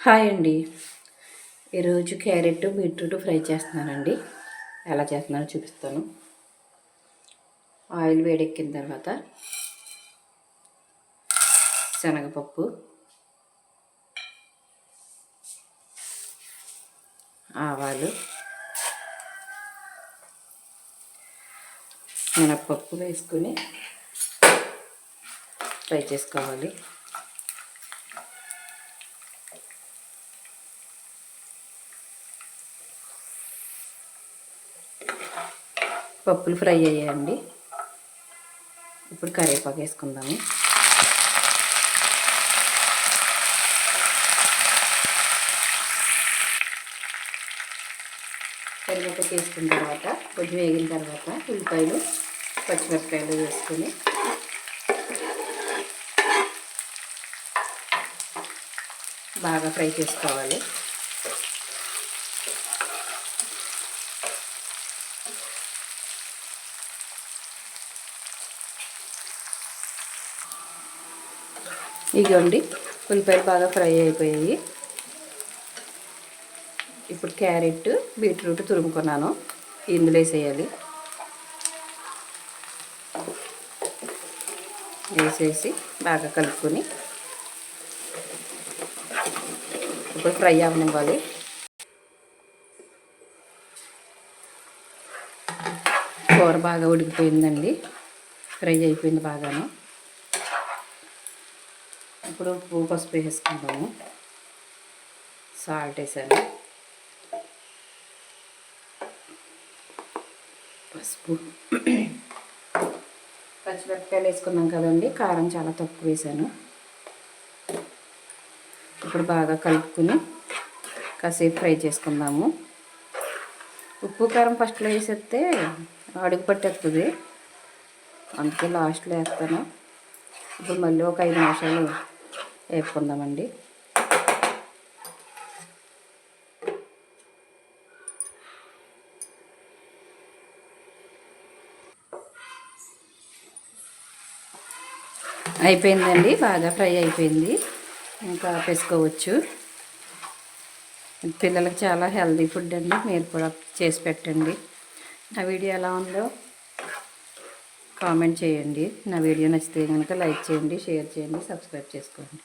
Hi అండి. ఈరోజు carrot beetroot fry చేస్తున్నానండి. ఎలా చేస్తున్నానో చూపిస్తాను. ఆయిల్ వేడెక్కిన తర్వాత శనగపప్పు, ఆవాలు, మినప్పప్పు వేసుకుని ఫ్రై చేసుకోవాలి. పప్పులు ఫ్రై అయ్యాయండి. ఇప్పుడు కరివేపాకు వేసుకుందాము. కరివేపాకు వేసుకున్న తర్వాత కొంచెం వేగిన తర్వాత ఉల్లిపాయలు, పచ్చిమిరపకాయలు వేసుకొని బాగా ఫ్రై చేసుకోవాలి. ఇదిగోండి, ఉల్లిపాయలు బాగా ఫ్రై అయిపోయాయి. ఇప్పుడు క్యారెట్, బీట్రూట్ తురుముకున్నాను, ఇందులో వేసేయాలి. వేసేసి బాగా కలుపుకొని ఇప్పుడు ఫ్రై అవ్వనివ్వాలి. కూర బాగా ఉడికిపోయిందండి, ఫ్రై అయిపోయింది బాగాను. ఇప్పుడు ఉప్పు, పసుపు వేసుకుంటాము. సాల్ట్ వేసాను, పసుపు, పచ్చిమిరపకాయలు వేసుకున్నాం కదండి. కారం చాలా తక్కువ వేసాను. ఇప్పుడు బాగా కలుపుకుని కాసేపు ఫ్రై చేసుకుందాము. ఉప్పు కారం ఫస్ట్లో వేసేస్తే అడుగు పట్టేస్తుంది, అందుకే లాస్ట్లో వేస్తాను. ఇప్పుడు మళ్ళీ ఒక 5 నిమిషాలు వేపుకుందామండి. అయిపోయిందండి, బాగా ఫ్రై అయిపోయింది. ఇంకా వేసుకోవచ్చు. పిల్లలకి చాలా హెల్తీ ఫుడ్ అండి, మీరు కూడా చేసి పెట్టండి. నా వీడియో ఎలా ఉందో కామెంట్ చేయండి. నా వీడియో నచ్చితే కనుక లైక్ చేయండి, షేర్ చేయండి, సబ్స్క్రైబ్ చేసుకోండి.